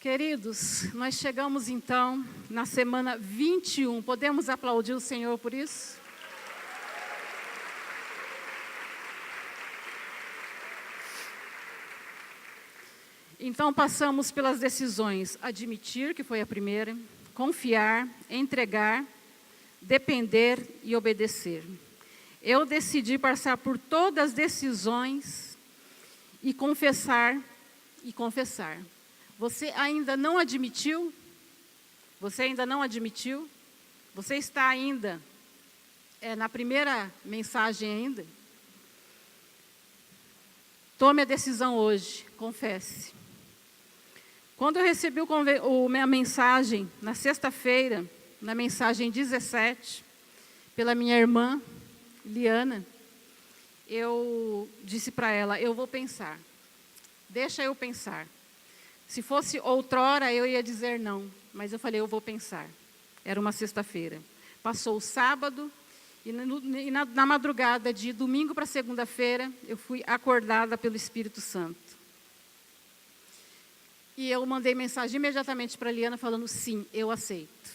Queridos, nós chegamos então na semana 21. Podemos aplaudir o Senhor por isso? Então passamos pelas decisões: admitir, que foi a primeira, confiar, entregar, depender e obedecer. Eu decidi passar por todas as decisões e confessar e confessar. Você ainda não admitiu? Você ainda não admitiu? Você está ainda na primeira mensagem ainda? Tome a decisão hoje, confesse. Quando eu recebi minha mensagem, na sexta-feira, na mensagem 17, pela minha irmã, Liana, eu disse para ela: eu vou pensar, deixa eu pensar. Se fosse outrora, eu ia dizer não, mas eu falei: eu vou pensar. Era uma sexta-feira. Passou o sábado, e na madrugada de domingo para segunda-feira, eu fui acordada pelo Espírito Santo. E eu mandei mensagem imediatamente para a Liana, falando: sim, eu aceito.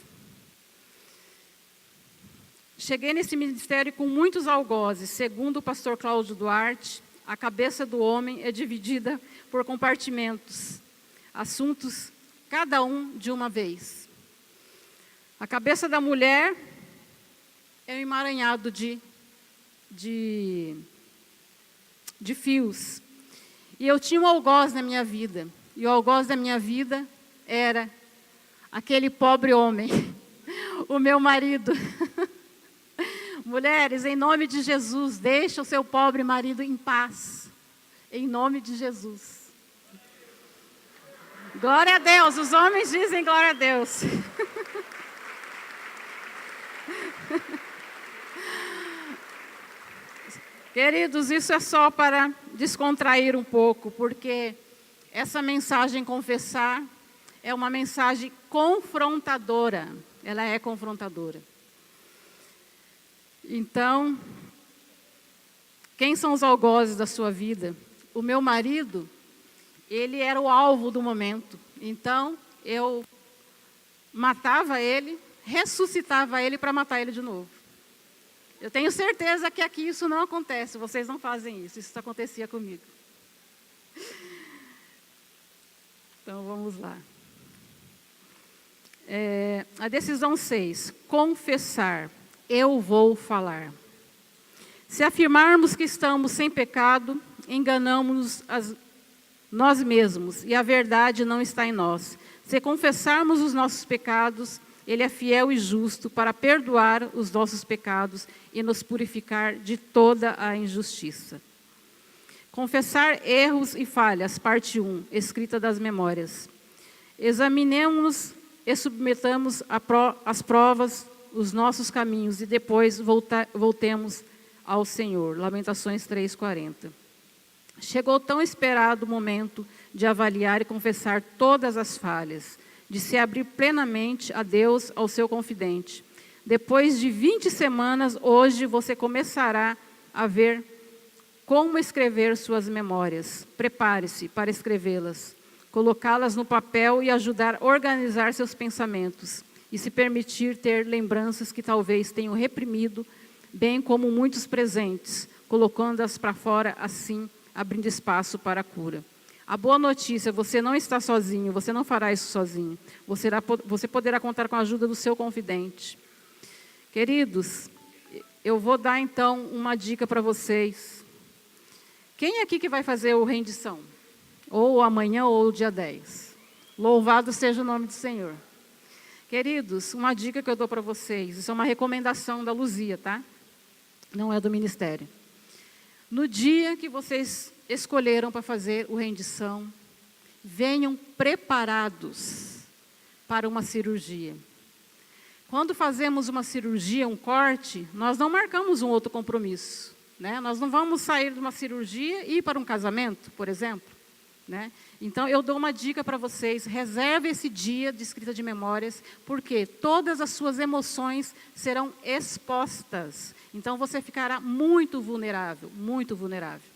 Cheguei nesse ministério com muitos algozes. Segundo o pastor Cláudio Duarte, a cabeça do homem é dividida por compartimentos, assuntos, cada um de uma vez. A cabeça da mulher é um emaranhado de fios. E eu tinha um algoz na minha vida. E o algoz da minha vida era aquele pobre homem, o meu marido. Mulheres, em nome de Jesus, deixa o seu pobre marido em paz. Em nome de Jesus. Glória a Deus, os homens dizem glória a Deus. Queridos, isso é só para descontrair um pouco, porque essa mensagem confessar é uma mensagem confrontadora. Ela é confrontadora. Então, quem são os algozes da sua vida? O meu marido, ele era o alvo do momento. Então, eu matava ele, ressuscitava ele para matar ele de novo. Eu tenho certeza que aqui isso não acontece, vocês não fazem isso, isso acontecia comigo. Então, vamos lá. A decisão 6, confessar. Eu vou falar. Se afirmarmos que estamos sem pecado, enganamos-nos nós mesmos, e a verdade não está em nós. Se confessarmos os nossos pecados, Ele é fiel e justo para perdoar os nossos pecados e nos purificar de toda a injustiça. Confessar erros e falhas, parte 1, escrita das memórias. Examinemos e submetamos às provas os nossos caminhos e depois voltemos ao Senhor. Lamentações 3:40. Chegou o tão esperado momento de avaliar e confessar todas as falhas, de se abrir plenamente a Deus, ao seu confidente. Depois de 20 semanas, hoje você começará a ver como escrever suas memórias. Prepare-se para escrevê-las, colocá-las no papel e ajudar a organizar seus pensamentos, e se permitir ter lembranças que talvez tenham reprimido, bem como muitos presentes, colocando-as para fora, assim, abrindo espaço para a cura. A boa notícia: você não está sozinho, você não fará isso sozinho. Você poderá contar com a ajuda do seu confidente. Queridos, eu vou dar então uma dica para vocês. Quem aqui que vai fazer o rendição? Ou amanhã ou dia 10? Louvado seja o nome do Senhor. Queridos, uma dica que eu dou para vocês, isso é uma recomendação da Luzia, tá? Não é do ministério. No dia que vocês escolheram para fazer o rendição, venham preparados para uma cirurgia. Quando fazemos uma cirurgia, um corte, nós não marcamos um outro compromisso, né? Nós não vamos sair de uma cirurgia e ir para um casamento, por exemplo, né? Então, eu dou uma dica para vocês: reserve esse dia de escrita de memórias, porque todas as suas emoções serão expostas. Então, você ficará muito vulnerável, muito vulnerável.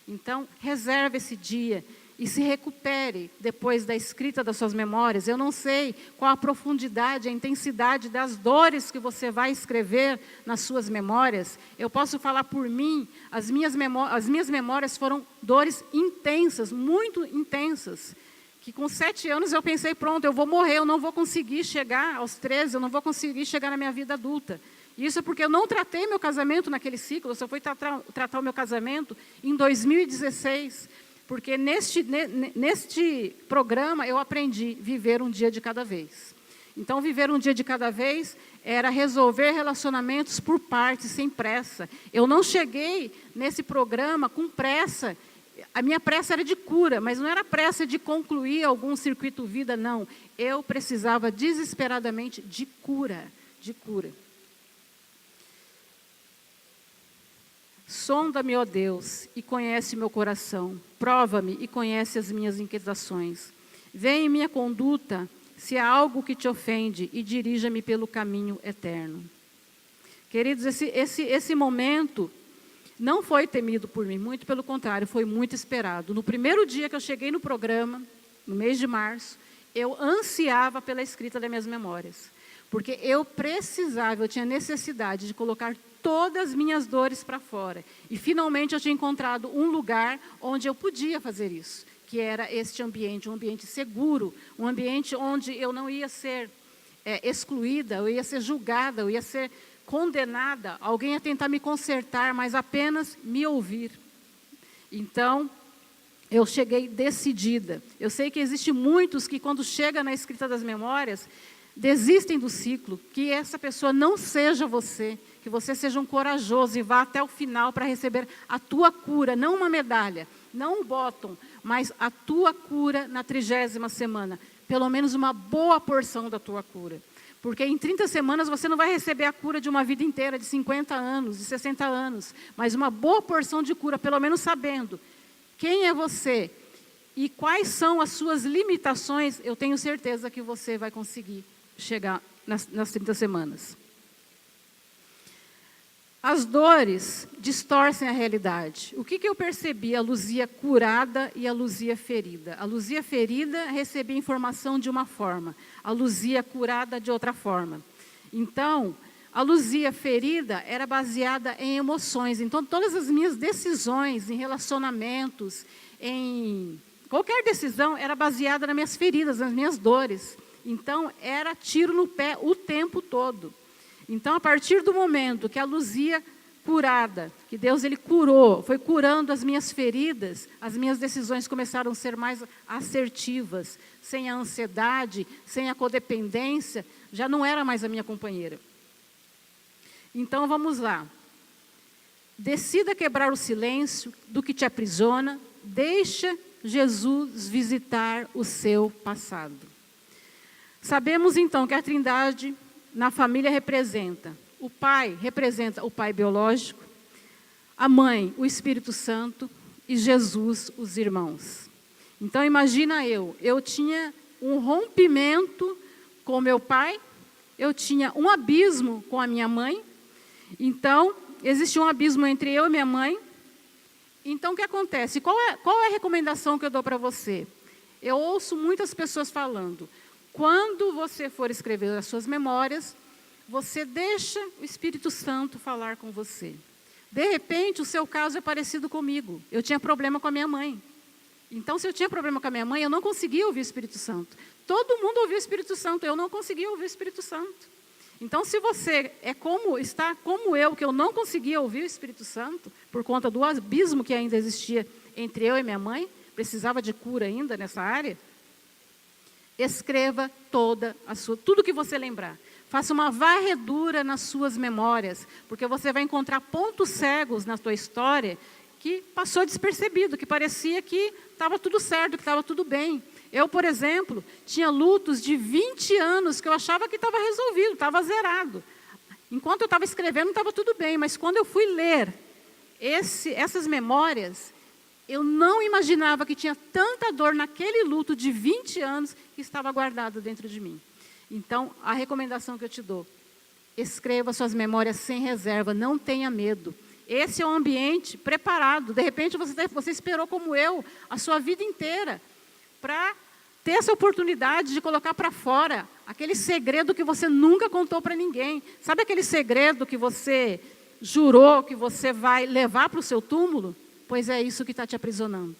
Então, reserve esse dia e se recupere depois da escrita das suas memórias. Eu não sei qual a profundidade, a intensidade das dores que você vai escrever nas suas memórias. Eu posso falar por mim, as minhas memórias foram dores intensas, muito intensas, que com 7 anos eu pensei, pronto, eu vou morrer, eu não vou conseguir chegar aos 13, eu não vou conseguir chegar na minha vida adulta. Isso é porque eu não tratei meu casamento naquele ciclo, eu só fui tratar o meu casamento em 2016, porque neste programa eu aprendi viver um dia de cada vez. Então, viver um dia de cada vez era resolver relacionamentos por partes, sem pressa. Eu não cheguei nesse programa com pressa. A minha pressa era de cura, mas não era pressa de concluir algum circuito vida, não. Eu precisava desesperadamente de cura, de cura. Sonda-me, ó Deus, e conhece meu coração. Prova-me e conhece as minhas inquietações. Vê em minha conduta se há algo que te ofende e dirija-me pelo caminho eterno. Queridos, esse momento não foi temido por mim, muito pelo contrário, foi muito esperado. No primeiro dia que eu cheguei no programa, no mês de março, eu ansiava pela escrita das minhas memórias. Porque eu precisava, eu tinha necessidade de colocar todas as minhas dores para fora. E, finalmente, eu tinha encontrado um lugar onde eu podia fazer isso, que era este ambiente, um ambiente seguro, um ambiente onde eu não ia ser excluída, eu ia ser julgada, eu ia ser condenada, alguém ia tentar me consertar, mas apenas me ouvir. Então, eu cheguei decidida. Eu sei que existem muitos que, quando chega na escrita das memórias, desistem do ciclo, que essa pessoa não seja você, que você seja um corajoso e vá até o final para receber a tua cura, não uma medalha, não um bottom, mas a tua cura na 30ª semana, pelo menos uma boa porção da tua cura. Porque em 30 semanas você não vai receber a cura de uma vida inteira, de 50 anos, de 60 anos, mas uma boa porção de cura, pelo menos sabendo quem é você e quais são as suas limitações, eu tenho certeza que você vai conseguir chegar nas 30 semanas. As dores distorcem a realidade. O que eu percebi? A Luzia curada e a Luzia ferida. A Luzia ferida recebia informação de uma forma, a Luzia curada de outra forma. Então, a Luzia ferida era baseada em emoções. Então, todas as minhas decisões em relacionamentos, em qualquer decisão, era baseada nas minhas feridas, nas minhas dores. Então, era tiro no pé o tempo todo. Então, a partir do momento que a Luzia curada, que Deus ele curou, foi curando as minhas feridas, as minhas decisões começaram a ser mais assertivas, sem a ansiedade, sem a codependência, já não era mais a minha companheira. Então, vamos lá. Decida quebrar o silêncio do que te aprisiona, deixa Jesus visitar o seu passado. Sabemos, então, que a Trindade na família representa, o pai representa o pai biológico, a mãe, o Espírito Santo e Jesus, os irmãos. Então, imagina eu tinha um rompimento com meu pai, eu tinha um abismo com a minha mãe, então, existe um abismo entre eu e minha mãe. Então, o que acontece? Qual é a recomendação que eu dou para você? Eu ouço muitas pessoas falando, quando você for escrever as suas memórias, você deixa o Espírito Santo falar com você. De repente, o seu caso é parecido comigo. Eu tinha problema com a minha mãe. Então, se eu tinha problema com a minha mãe, eu não conseguia ouvir o Espírito Santo. Todo mundo ouvia o Espírito Santo, eu não conseguia ouvir o Espírito Santo. Então, se você está como eu, que eu não conseguia ouvir o Espírito Santo, por conta do abismo que ainda existia entre eu e minha mãe, precisava de cura ainda nessa área, escreva tudo que você lembrar. Faça uma varredura nas suas memórias, porque você vai encontrar pontos cegos na tua história que passou despercebido, que parecia que estava tudo certo, que estava tudo bem. Eu, por exemplo, tinha lutos de 20 anos que eu achava que estava resolvido, estava zerado. Enquanto eu estava escrevendo, estava tudo bem, mas quando eu fui ler essas memórias, eu não imaginava que tinha tanta dor naquele luto de 20 anos que estava guardado dentro de mim. Então, a recomendação que eu te dou, escreva suas memórias sem reserva, não tenha medo. Esse é um ambiente preparado. De repente, você esperou, como eu, a sua vida inteira para ter essa oportunidade de colocar para fora aquele segredo que você nunca contou para ninguém. Sabe aquele segredo que você jurou que você vai levar para o seu túmulo? Pois é isso que está te aprisionando.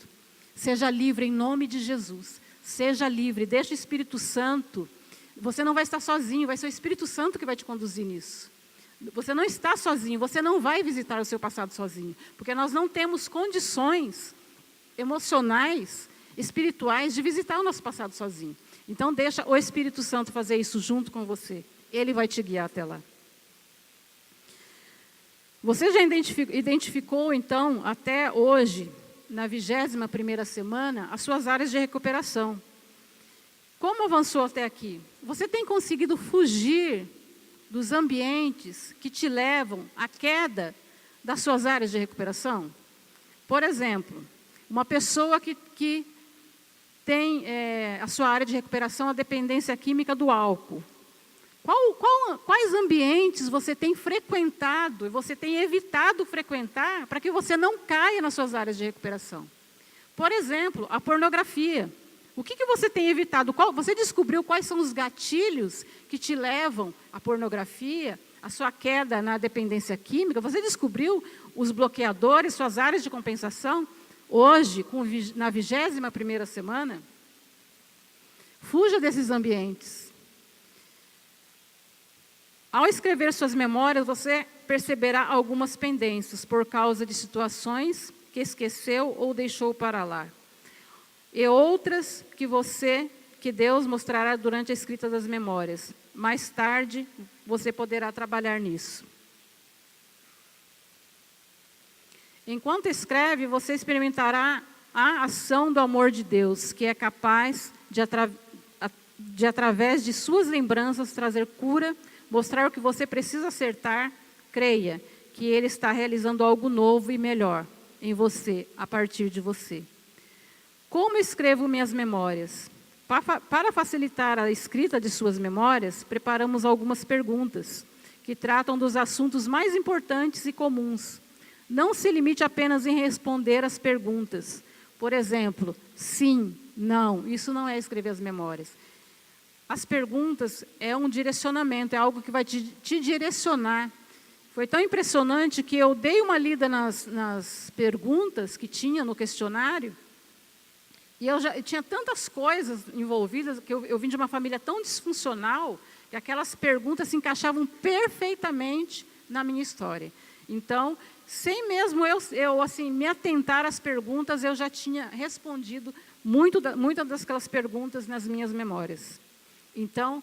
Seja livre em nome de Jesus. Seja livre, deixa o Espírito Santo. Você não vai estar sozinho, vai ser o Espírito Santo que vai te conduzir nisso. Você não está sozinho, você não vai visitar o seu passado sozinho. Porque nós não temos condições emocionais, espirituais, de visitar o nosso passado sozinho. Então deixa o Espírito Santo fazer isso junto com você. Ele vai te guiar até lá. Você já identificou, então, até hoje, na 21ª semana, as suas áreas de recuperação. Como avançou até aqui? Você tem conseguido fugir dos ambientes que te levam à queda das suas áreas de recuperação? Por exemplo, uma pessoa que tem a sua área de recuperação a dependência química do álcool. Quais ambientes você tem frequentado e você tem evitado frequentar para que você não caia nas suas áreas de recuperação? Por exemplo, a pornografia. O que você tem evitado? Você descobriu quais são os gatilhos que te levam à pornografia, à sua queda na dependência química? Você descobriu os bloqueadores, suas áreas de compensação? Hoje, na 21ª semana, fuja desses ambientes. Ao escrever suas memórias, você perceberá algumas pendências por causa de situações que esqueceu ou deixou para lá. E outras que Deus mostrará durante a escrita das memórias. Mais tarde, você poderá trabalhar nisso. Enquanto escreve, você experimentará a ação do amor de Deus, que é capaz de através de suas lembranças, trazer cura, mostrar o que você precisa acertar. Creia que Ele está realizando algo novo e melhor em você, a partir de você. Como escrevo minhas memórias? Para facilitar a escrita de suas memórias, preparamos algumas perguntas que tratam dos assuntos mais importantes e comuns. Não se limite apenas em responder as perguntas. Por exemplo, sim, não. Isso não é escrever as memórias. As perguntas é um direcionamento, é algo que vai te direcionar. Foi tão impressionante que eu dei uma lida nas perguntas que tinha no questionário, e eu tinha tantas coisas envolvidas, que eu vim de uma família tão disfuncional, que aquelas perguntas se encaixavam perfeitamente na minha história. Então, sem mesmo eu assim, me atentar às perguntas, eu já tinha respondido muitas daquelas perguntas nas minhas memórias. Então,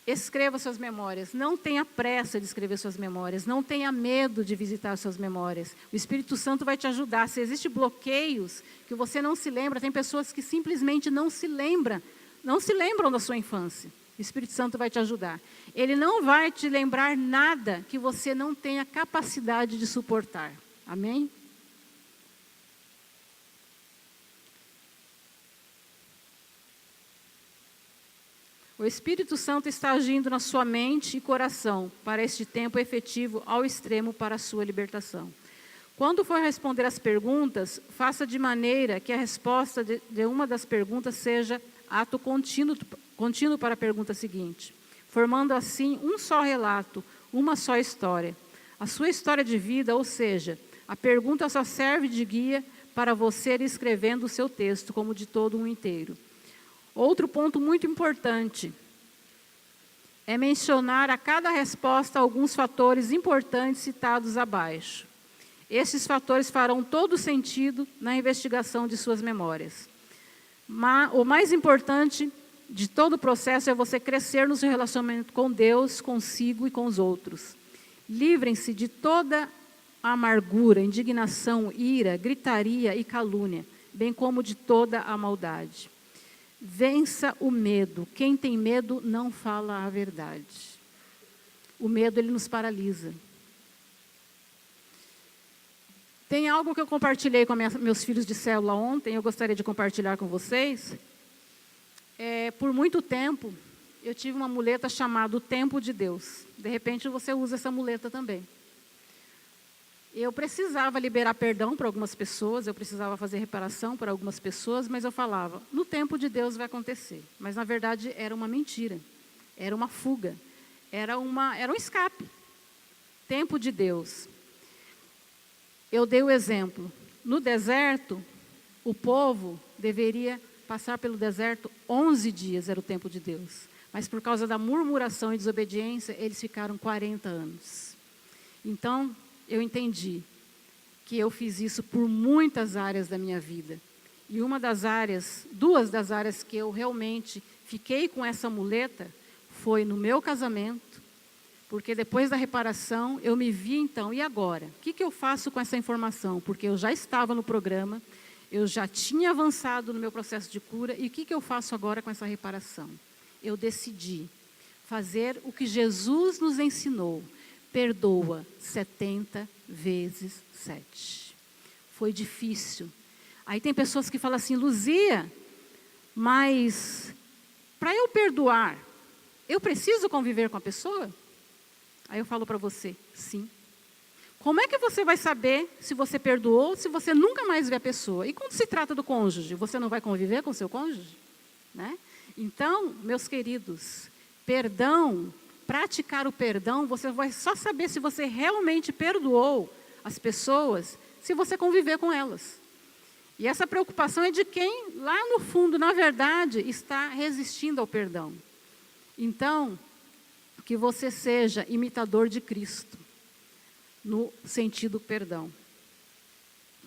escreva suas memórias. Não tenha pressa de escrever suas memórias. Não tenha medo de visitar suas memórias. O Espírito Santo vai te ajudar. Se existem bloqueios que você não se lembra, tem pessoas que simplesmente não se lembram da sua infância. O Espírito Santo vai te ajudar. Ele não vai te lembrar nada que você não tenha capacidade de suportar. Amém? O Espírito Santo está agindo na sua mente e coração para este tempo efetivo ao extremo para a sua libertação. Quando for responder as perguntas, faça de maneira que a resposta de uma das perguntas seja ato contínuo para a pergunta seguinte, formando assim um só relato, uma só história. A sua história de vida, ou seja, a pergunta só serve de guia para você ir escrevendo o seu texto como de todo um inteiro. Outro ponto muito importante é mencionar a cada resposta alguns fatores importantes citados abaixo. Esses fatores farão todo sentido na investigação de suas memórias. Mas o mais importante de todo o processo é você crescer no seu relacionamento com Deus, consigo e com os outros. Livrem-se de toda a amargura, indignação, ira, gritaria e calúnia, bem como de toda a maldade. Vença o medo. Quem tem medo não fala a verdade. O medo, ele nos paralisa. Tem algo que eu compartilhei com meus filhos de célula ontem, eu gostaria de compartilhar com vocês. Por muito tempo, eu tive uma muleta chamada o Tempo de Deus. De repente, você usa essa muleta também. Eu precisava liberar perdão para algumas pessoas, eu precisava fazer reparação para algumas pessoas, mas eu falava, no tempo de Deus vai acontecer. Mas, na verdade, era uma mentira, era uma fuga, era um escape. Tempo de Deus. Eu dei o exemplo. No deserto, o povo deveria passar pelo deserto 11 dias, era o tempo de Deus. Mas por causa da murmuração e desobediência, eles ficaram 40 anos. Então, eu entendi que eu fiz isso por muitas áreas da minha vida. E duas das áreas que eu realmente fiquei com essa muleta, foi no meu casamento, porque depois da reparação, eu me vi então, e agora? O que eu faço com essa informação? Porque eu já estava no programa, eu já tinha avançado no meu processo de cura, e o que eu faço agora com essa reparação? Eu decidi fazer o que Jesus nos ensinou, perdoa 70 vezes 7. Foi difícil. Aí tem pessoas que falam assim, Luzia, mas para eu perdoar, eu preciso conviver com a pessoa? Aí eu falo para você, sim. Como é que você vai saber se você perdoou, se você nunca mais vê a pessoa? E quando se trata do cônjuge, você não vai conviver com o seu cônjuge? Né? Então, meus queridos, perdão, praticar o perdão, você vai só saber se você realmente perdoou as pessoas, se você conviver com elas. E essa preocupação é de quem, lá no fundo, na verdade, está resistindo ao perdão. Então, que você seja imitador de Cristo, no sentido perdão.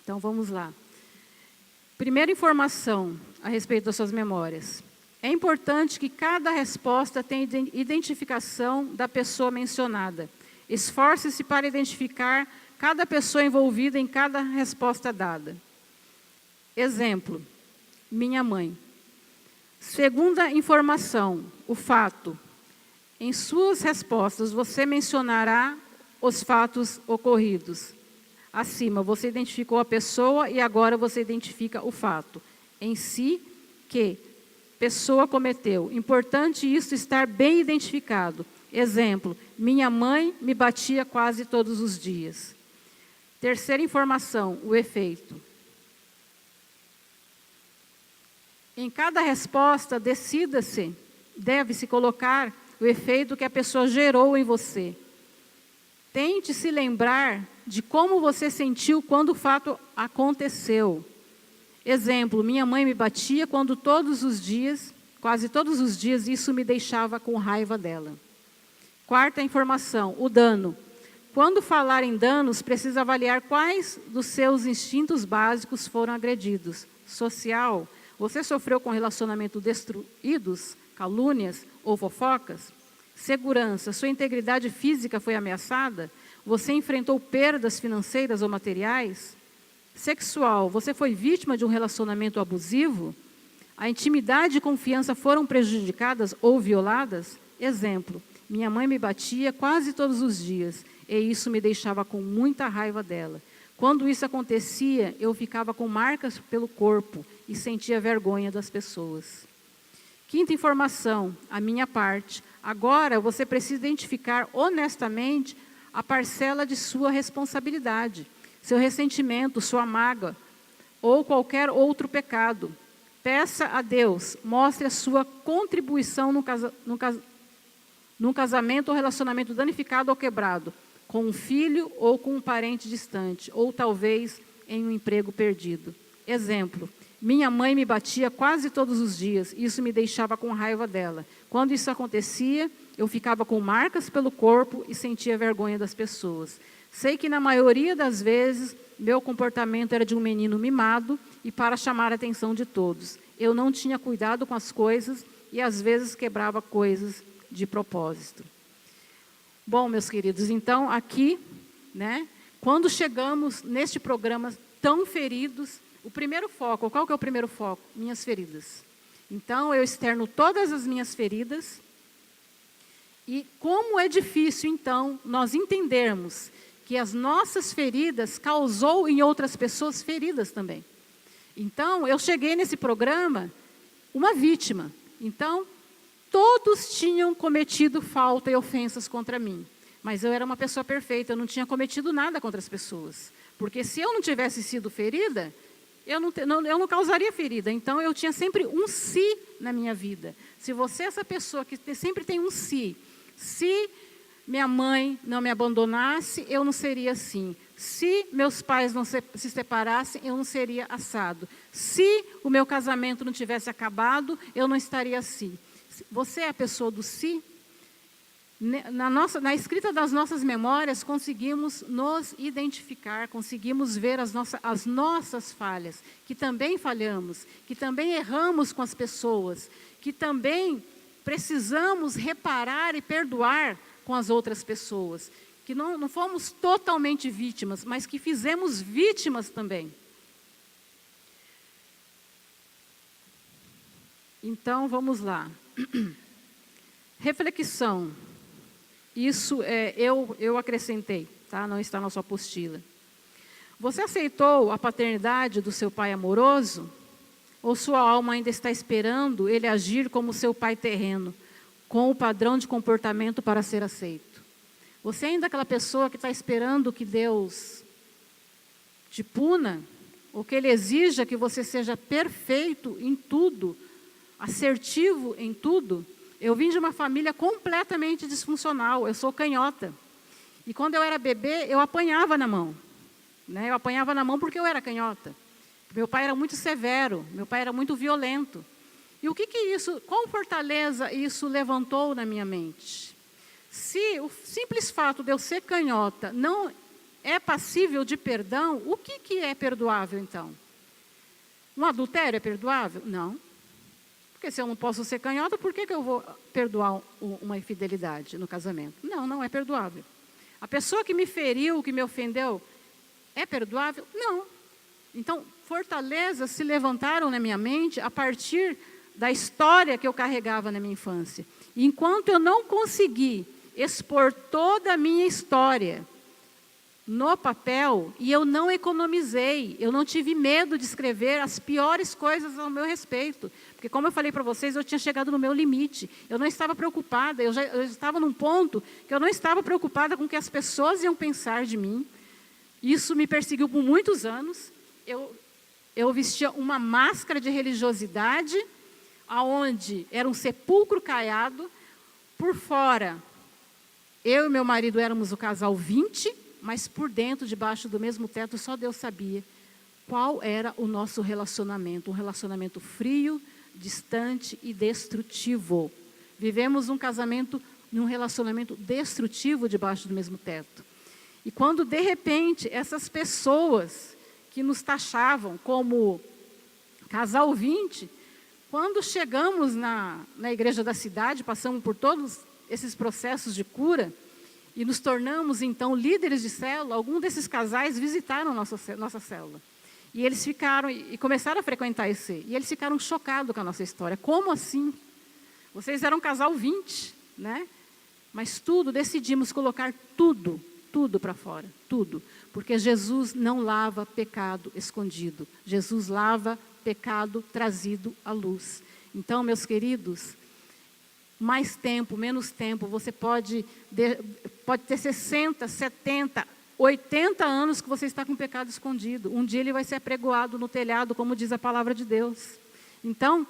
Então, vamos lá. Primeira informação a respeito das suas memórias. É importante que cada resposta tenha identificação da pessoa mencionada. Esforce-se para identificar cada pessoa envolvida em cada resposta dada. Exemplo, minha mãe. Segunda informação, o fato. Em suas respostas, você mencionará os fatos ocorridos. Acima, você identificou a pessoa e agora você identifica o fato. Em si, que pessoa cometeu. Importante isso estar bem identificado. Exemplo, minha mãe me batia quase todos os dias. Terceira informação, o efeito. Em cada resposta, decida-se, deve-se colocar o efeito que a pessoa gerou em você. Tente se lembrar de como você sentiu quando o fato aconteceu. Exemplo, minha mãe me batia quando quase todos os dias, isso me deixava com raiva dela. Quarta informação, o dano. Quando falar em danos, precisa avaliar quais dos seus instintos básicos foram agredidos. Social, você sofreu com relacionamentos destruídos, calúnias ou fofocas? Segurança, sua integridade física foi ameaçada? Você enfrentou perdas financeiras ou materiais? Sexual, você foi vítima de um relacionamento abusivo? A intimidade e confiança foram prejudicadas ou violadas? Exemplo, minha mãe me batia quase todos os dias e isso me deixava com muita raiva dela. Quando isso acontecia, eu ficava com marcas pelo corpo e sentia vergonha das pessoas. Quinta informação, a minha parte. Agora você precisa identificar honestamente a parcela de sua responsabilidade, seu ressentimento, sua mágoa ou qualquer outro pecado. Peça a Deus, mostre a sua contribuição num casamento ou relacionamento danificado ou quebrado, com um filho ou com um parente distante, ou talvez em um emprego perdido. Exemplo, minha mãe me batia quase todos os dias, isso me deixava com raiva dela. Quando isso acontecia, eu ficava com marcas pelo corpo e sentia vergonha das pessoas. Sei que na maioria das vezes, meu comportamento era de um menino mimado e para chamar a atenção de todos. Eu não tinha cuidado com as coisas e às vezes quebrava coisas de propósito. Bom, meus queridos, então aqui, quando chegamos neste programa tão feridos, o primeiro foco, qual que é o primeiro foco? Minhas feridas. Então, eu externo todas as minhas feridas. E como é difícil, então, nós entendermos que as nossas feridas causou em outras pessoas feridas também. Então, eu cheguei nesse programa uma vítima. Então, todos tinham cometido falta e ofensas contra mim. Mas eu era uma pessoa perfeita, eu não tinha cometido nada contra as pessoas. Porque se eu não tivesse sido ferida, eu não causaria ferida. Então, eu tinha sempre um se na minha vida. Se você é essa pessoa que sempre tem um se minha mãe não me abandonasse, eu não seria assim. Se meus pais não se separassem, eu não seria assado. Se o meu casamento não tivesse acabado, eu não estaria assim. Você é a pessoa do se? Na escrita das nossas memórias, conseguimos nos identificar, conseguimos ver as nossas falhas, que também falhamos, que também erramos com as pessoas, que também precisamos reparar e perdoar com as outras pessoas, que não fomos totalmente vítimas, mas que fizemos vítimas também. Então, vamos lá. Reflexão. Isso eu acrescentei, tá? Não está na sua apostila. Você aceitou a paternidade do seu pai amoroso? Ou sua alma ainda está esperando ele agir como seu pai terreno, com o padrão de comportamento para ser aceito? Você ainda é aquela pessoa que está esperando que Deus te puna, ou que Ele exija que você seja perfeito em tudo, assertivo em tudo? Eu vim de uma família completamente disfuncional, eu sou canhota. E quando eu era bebê, eu apanhava na mão. Né? Eu apanhava na mão porque eu era canhota. Meu pai era muito severo, meu pai era muito violento. E o que isso, qual fortaleza isso levantou na minha mente? Se o simples fato de eu ser canhota não é passível de perdão, o que é perdoável então? Um adultério é perdoável? Não. Porque se eu não posso ser canhota, por que eu vou perdoar uma infidelidade no casamento? Não é perdoável. A pessoa que me feriu, que me ofendeu, é perdoável? Não. Então, fortalezas se levantaram na minha mente a partir da história que eu carregava na minha infância. E enquanto eu não consegui expor toda a minha história no papel, e eu não economizei, eu não tive medo de escrever as piores coisas ao meu respeito. Porque, como eu falei para vocês, eu tinha chegado no meu limite. Eu não estava preocupada, eu estava num ponto que eu não estava preocupada com o que as pessoas iam pensar de mim. Isso me perseguiu por muitos anos. Eu vestia uma máscara de religiosidade, aonde era um sepulcro caiado. Por fora, eu e meu marido éramos o casal 20, mas por dentro, debaixo do mesmo teto, só Deus sabia qual era o nosso relacionamento. Um relacionamento frio, distante e destrutivo. Vivemos um casamento, num relacionamento destrutivo debaixo do mesmo teto. E quando, de repente, essas pessoas que nos taxavam como casal 20, quando chegamos na igreja da cidade, passamos por todos esses processos de cura, e nos tornamos, então, líderes de célula, alguns desses casais visitaram nossa célula. E eles ficaram, e começaram a frequentar esse, e eles ficaram chocados com a nossa história. Como assim? Vocês eram um casal 20, né? Mas decidimos colocar tudo para fora, tudo. Porque Jesus não lava pecado escondido. Jesus lava pecado trazido à luz. Então, meus queridos, mais tempo, menos tempo, você pode ter 60, 70, 80 anos que você está com pecado escondido. Um dia ele vai ser apregoado no telhado, como diz a palavra de Deus. Então,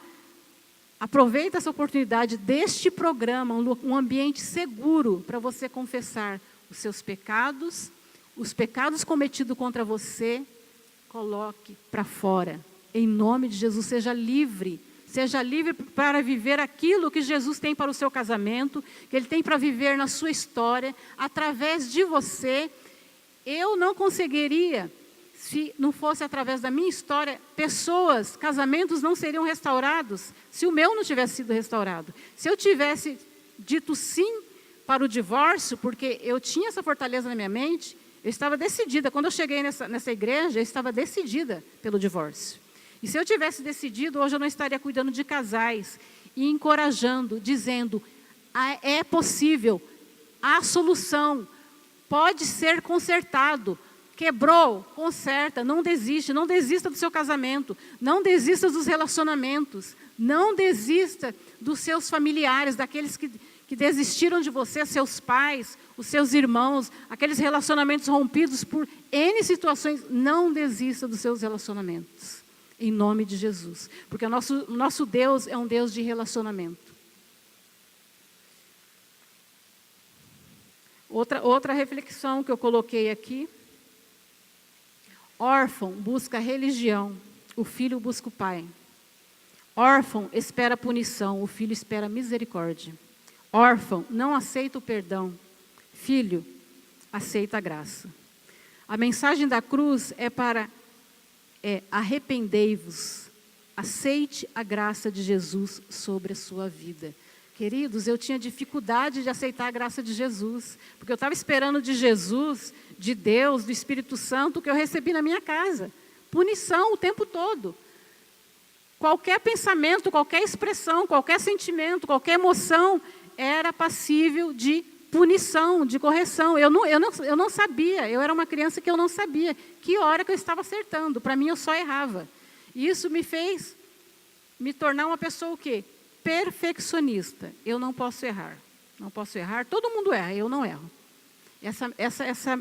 aproveita essa oportunidade deste programa, um ambiente seguro para você confessar os seus pecados, os pecados cometidos contra você, coloque para fora. Em nome de Jesus, seja livre para viver aquilo que Jesus tem para o seu casamento, que Ele tem para viver na sua história, através de você. Eu não conseguiria, se não fosse através da minha história, casamentos não seriam restaurados, se o meu não tivesse sido restaurado. Se eu tivesse dito sim para o divórcio, porque eu tinha essa fortaleza na minha mente, eu estava decidida. Quando eu cheguei nessa igreja, eu estava decidida pelo divórcio. E se eu tivesse decidido, hoje eu não estaria cuidando de casais e encorajando, dizendo, é possível, há solução, pode ser consertado. Quebrou, conserta, não desista do seu casamento, não desista dos relacionamentos, não desista dos seus familiares, daqueles que desistiram de você, seus pais, os seus irmãos, aqueles relacionamentos rompidos por N situações, não desista dos seus relacionamentos, em nome de Jesus, porque o nosso Deus é um Deus de relacionamento. Outra reflexão que eu coloquei aqui, órfão busca religião, o filho busca o pai. Órfão espera punição, o filho espera misericórdia. Órfão não aceita o perdão, filho aceita a graça. A mensagem da cruz é arrependei-vos, aceite a graça de Jesus sobre a sua vida. Queridos, eu tinha dificuldade de aceitar a graça de Jesus, porque eu estava esperando de Jesus, de Deus, do Espírito Santo, o que eu recebi na minha casa. Punição o tempo todo. Qualquer pensamento, qualquer expressão, qualquer sentimento, qualquer emoção era passível de punição, de correção. Eu não sabia, eu era uma criança que eu não sabia que hora que eu estava acertando. Para mim, eu só errava. E isso me fez me tornar uma pessoa o quê? Perfeccionista. Eu não posso errar. Não posso errar. Todo mundo erra, eu não erro.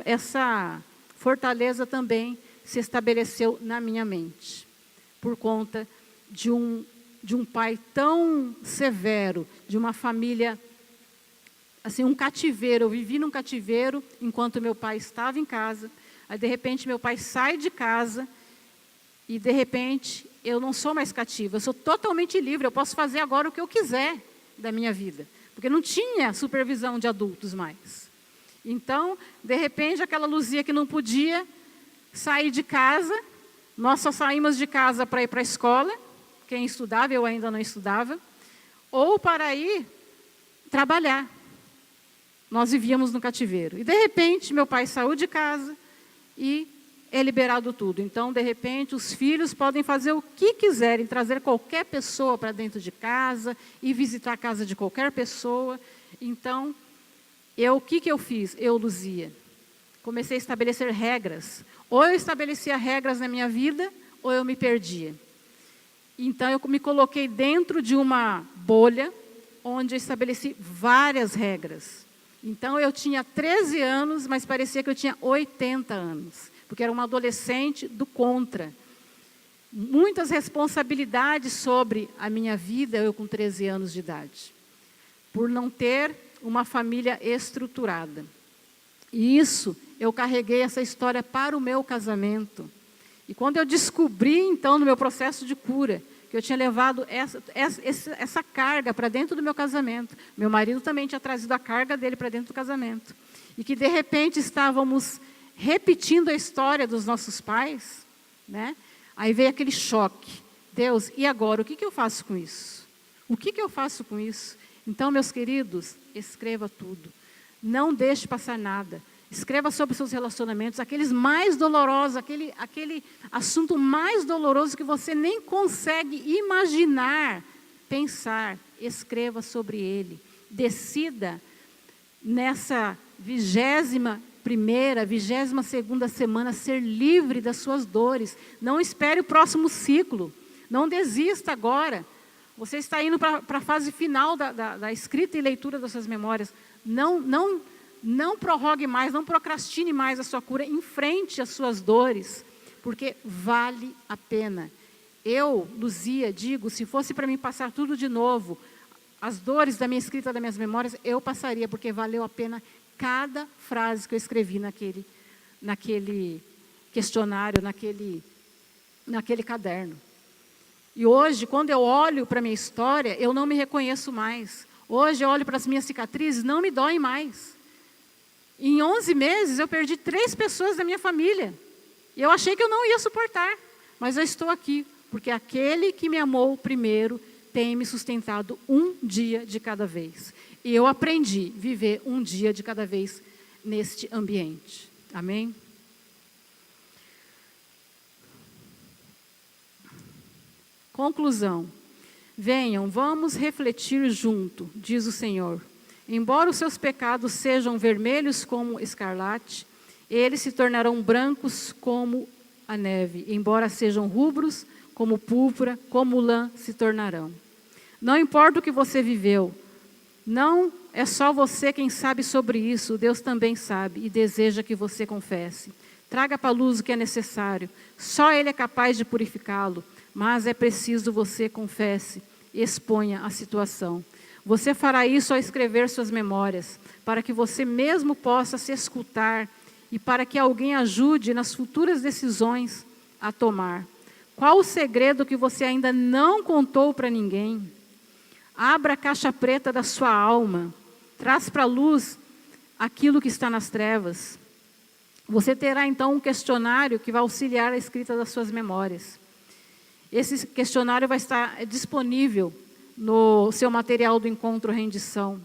Essa fortaleza também se estabeleceu na minha mente, por conta de um pai tão severo, de uma família, assim, um cativeiro. Eu vivi num cativeiro enquanto meu pai estava em casa. Aí, de repente, meu pai sai de casa e, de repente, eu não sou mais cativa. Eu sou totalmente livre. Eu posso fazer agora o que eu quiser da minha vida, porque não tinha supervisão de adultos mais. Então, de repente, aquela Luzia que não podia sair de casa, nós só saímos de casa para ir para a escola, quem estudava, eu ainda não estudava, ou para ir trabalhar. Nós vivíamos no cativeiro. E, de repente, meu pai saiu de casa e é liberado tudo. Então, de repente, os filhos podem fazer o que quiserem, trazer qualquer pessoa para dentro de casa e visitar a casa de qualquer pessoa. Então, o que eu fiz? Eu, Luzia, comecei a estabelecer regras. Ou eu estabelecia regras na minha vida, ou eu me perdia. Então, eu me coloquei dentro de uma bolha, onde eu estabeleci várias regras. Então, eu tinha 13 anos, mas parecia que eu tinha 80 anos, porque era uma adolescente do contra. Muitas responsabilidades sobre a minha vida, eu com 13 anos de idade, por não ter uma família estruturada. E isso, eu carreguei essa história para o meu casamento. E quando eu descobri, então, no meu processo de cura, que eu tinha levado essa carga para dentro do meu casamento, meu marido também tinha trazido a carga dele para dentro do casamento, e que, de repente, estávamos repetindo a história dos nossos pais, né? Aí veio aquele choque. Deus, e agora? O que eu faço com isso? O que eu faço com isso? Então, meus queridos, escreva tudo. Não deixe passar nada. Escreva sobre seus relacionamentos, aqueles mais dolorosos, aquele assunto mais doloroso que você nem consegue imaginar, pensar. Escreva sobre ele. Decida nessa 21ª, 22ª semana ser livre das suas dores. Não espere o próximo ciclo. Não desista agora. Você está indo para a fase final da escrita e leitura das suas memórias. Não prorrogue mais, não procrastine mais a sua cura, enfrente as suas dores, porque vale a pena. Eu, Luzia, digo, se fosse para mim passar tudo de novo, as dores da minha escrita, das minhas memórias, eu passaria, porque valeu a pena cada frase que eu escrevi naquele questionário, naquele caderno. E hoje, quando eu olho para a minha história, eu não me reconheço mais. Hoje eu olho para as minhas cicatrizes, não me doem mais. Em 11 meses, eu perdi 3 pessoas da minha família. E eu achei que eu não ia suportar. Mas eu estou aqui, porque aquele que me amou primeiro tem me sustentado um dia de cada vez. E eu aprendi a viver um dia de cada vez neste ambiente. Amém? Conclusão. Venham, vamos refletir junto, diz o Senhor. Embora os seus pecados sejam vermelhos como escarlate, eles se tornarão brancos como a neve. Embora sejam rubros como púrpura, como lã se tornarão. Não importa o que você viveu, Não é só você quem sabe sobre isso, Deus também sabe e deseja que você confesse. Traga para a luz o que é necessário, só Ele é capaz de purificá-lo, mas é preciso você confesse, exponha a situação. Você fará isso ao escrever suas memórias, para que você mesmo possa se escutar e para que alguém ajude nas futuras decisões a tomar. Qual o segredo que você ainda não contou para ninguém? Abra a caixa preta da sua alma, traz para a luz aquilo que está nas trevas. Você terá então um questionário que vai auxiliar a escrita das suas memórias. Esse questionário vai estar disponível no seu material do Encontro Rendição.